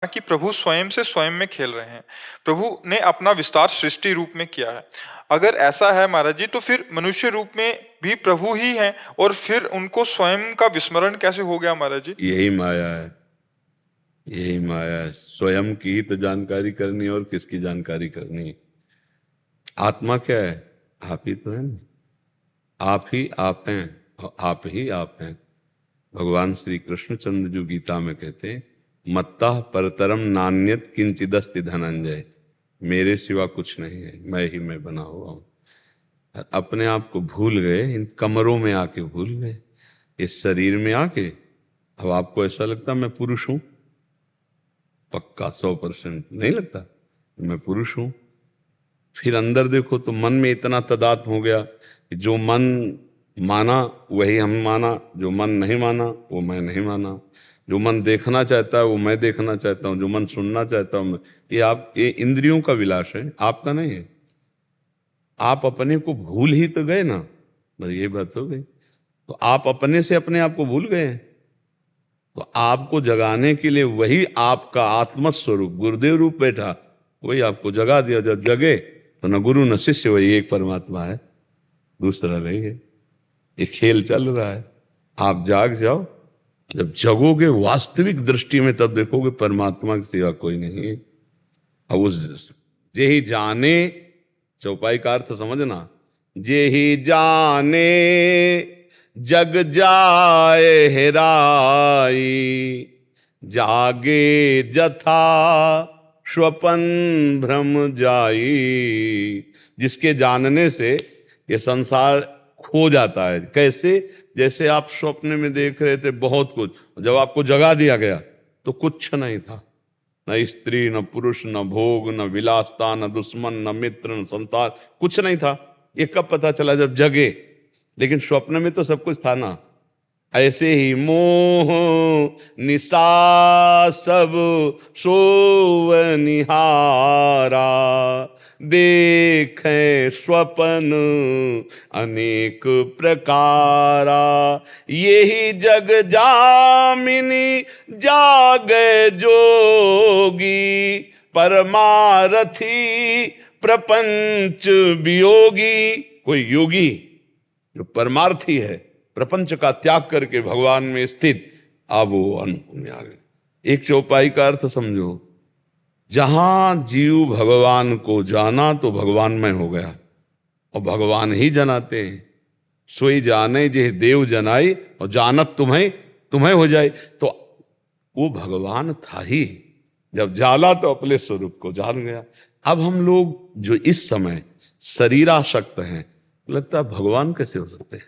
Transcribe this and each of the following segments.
कि प्रभु स्वयं से स्वयं में खेल रहे हैं। प्रभु ने अपना विस्तार सृष्टि रूप में किया है। अगर ऐसा है महाराज जी, तो फिर मनुष्य रूप में भी प्रभु ही हैं, और फिर उनको स्वयं का विस्मरण कैसे हो गया महाराज जी? यही माया है, यही माया है। स्वयं की ही तो जानकारी करनी और किसकी जानकारी करनी। आत्मा क्या है? आप ही तो है ना, आप ही आप हैं और आप ही आप हैं। भगवान श्री कृष्णचंद्र जो गीता में कहते हैं, मत्तः परतरम नान्यत किंचिदस्ति धनंजय, मेरे सिवा कुछ नहीं है, मैं ही मैं बना हुआ हूं। अपने आप को भूल गए, इन कमरों में आके भूल गए, इस शरीर में आके। अब आपको ऐसा लगता मैं पुरुष हूं? पक्का 100% नहीं लगता मैं पुरुष हूं। फिर अंदर देखो तो मन में इतना तदात्म हो गया कि जो मन माना वही हम माना, जो मन नहीं माना वो मैं नहीं माना, जो मन देखना चाहता है वो मैं देखना चाहता हूँ, जो मन सुनना चाहता हूँ मैं। ये इंद्रियों का विलास है, आपका नहीं है। आप अपने को भूल ही तो गए ना, बस ये बात हो गई। तो आप अपने से अपने आप को भूल गए। तो आपको जगाने के लिए वही आपका आत्मस्वरूप गुरुदेव रूप बैठा, वही आपको जगा दिया। जब जगे तो न गुरु न शिष्य, वही एक परमात्मा है, दूसरा नहीं है। ये खेल चल रहा है। आप जाग जाओ, जब जगोगे वास्तविक दृष्टि में, तब देखोगे परमात्मा की सिवा कोई नहीं है। अब उस जे ही जाने, चौपाई का अर्थ समझना, जे ही जाने जग जाए हेराई, जागे जथा स्वपन भ्रम जाई। जिसके जानने से ये संसार खो जाता है। कैसे? जैसे आप स्वप्न में देख रहे थे बहुत कुछ, जब आपको जगा दिया गया तो कुछ नहीं था, न स्त्री न पुरुष न भोग न विलासता न दुश्मन न मित्र न संसार, कुछ नहीं था। ये कब पता चला? जब जगे। लेकिन स्वप्न में तो सब कुछ था ना। ऐसे ही मोह निशा सब सोवनिहारा, देखें स्वपन अनेक प्रकारा। यही जग जामिनी जागे जोगी, परमारथी प्रपंच वियोगी। कोई योगी जो परमार्थी है, प्रपंच का त्याग करके भगवान में स्थित, अब वो अनुभव में आ गए। एक चौपाई का अर्थ समझो, जहां जीव भगवान को जाना तो भगवान में हो गया, और भगवान ही जनाते हैं। सोई जाने जे देव जनाई, और जानत तुम्हें तुम्हें हो जाए। तो वो भगवान था ही, जब जाला तो अपने स्वरूप को जान गया। अब हम लोग जो इस समय शरीरासक्त हैं, लगता है भगवान कैसे हो सकते हैं?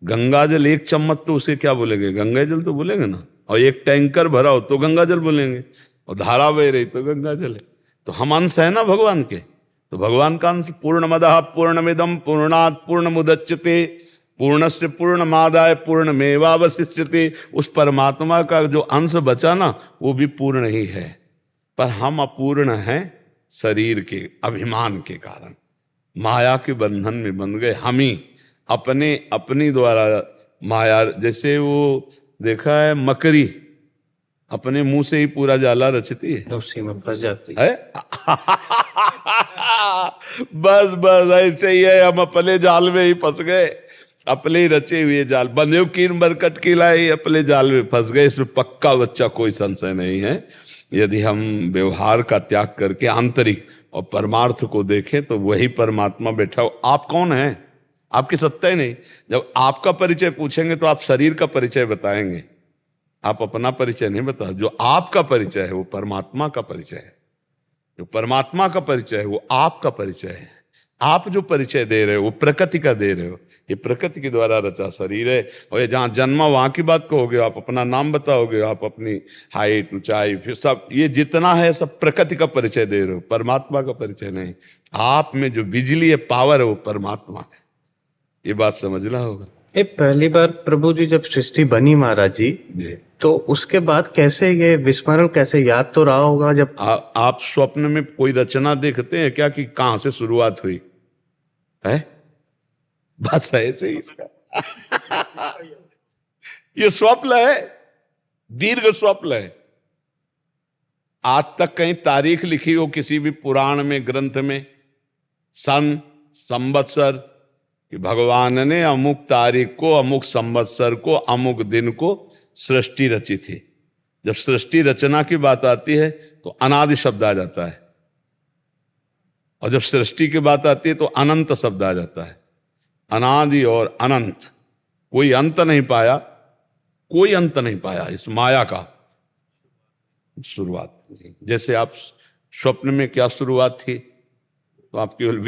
गंगा जल एक चम्मच तो उसे क्या बोलेंगे? गंगा जल तो बोलेंगे ना। और एक टैंकर भरा हो तो गंगा जल बोलेंगे, और धारा बह रही तो गंगा जल है। तो हम अंश है ना भगवान के। तो भगवान का अंश पूर्णमदः पूर्णमिदं पूर्णात् पूर्णमुदच्यते पूर्णस्य पूर्णमादाय पूर्णमेवावशिष्यते। उस परमात्मा का जो अंश बचा ना, वो भी पूर्ण ही है। पर हम अपूर्ण हैं शरीर के अभिमान के कारण, माया के बंधन में बंध गए। हम ही अपने अपनी द्वारा माया, जैसे वो देखा है मकड़ी अपने मुंह से ही पूरा जाला रचती है, उसी में फंस जाती है? बस बस ऐसे ही है, हम अपने जाल में ही फंस गए, अपने ही रचे हुए जाल। बंधे कीन बरकट की लाई, अपने जाल में फंस गए। इसमें पक्का बच्चा कोई संशय नहीं है। यदि हम व्यवहार का त्याग करके आंतरिक और परमार्थ को देखें तो वही परमात्मा बैठा हो। आप कौन हैं? आपकी सत्ता ही नहीं। जब आपका परिचय पूछेंगे तो आप शरीर का परिचय बताएंगे, आप अपना परिचय नहीं बता। जो आपका परिचय है वो परमात्मा का परिचय है। जो परमात्मा का परिचय है वो आपका परिचय है। आप जो परिचय दे रहे हो वो प्रकृति का दे रहे हो। ये प्रकृति के द्वारा रचा शरीर है, और ये जहां जन्मा वहां की बात कहोगे, आप अपना नाम बताओगे, आप अपनी हाइट ऊंचाई, फिर सब ये जितना है सब प्रकृति का परिचय दे रहे हो, परमात्मा का परिचय नहीं। आप में जो बिजली है, पावर है, वो परमात्मा है। ये बात समझना होगा। ये पहली बार प्रभु जी जब सृष्टि बनी महाराज जी, तो उसके बाद कैसे ये विस्मरण, कैसे याद तो रहा होगा जब आप स्वप्न में कोई रचना देखते हैं क्या कि कहां से शुरुआत हुई है? बस ऐसे ही इसका ये स्वप्न है, दीर्घ स्वप्न है। आज तक कहीं तारीख लिखी हो किसी भी पुराण में, ग्रंथ में, सन, संवत्सर, कि भगवान ने अमुक तारीख को, अमुक संवत्सर को, अमुक दिन को सृष्टि रची थी? जब सृष्टि रचना की बात आती है तो अनादि शब्द आ जाता है, और जब सृष्टि की बात आती है तो अनंत शब्द आ जाता है। अनादि और अनंत, कोई अंत नहीं पाया, कोई अंत नहीं पाया इस माया का। शुरुआत जैसे आप स्वप्न में क्या शुरुआत थी, तो आप केवल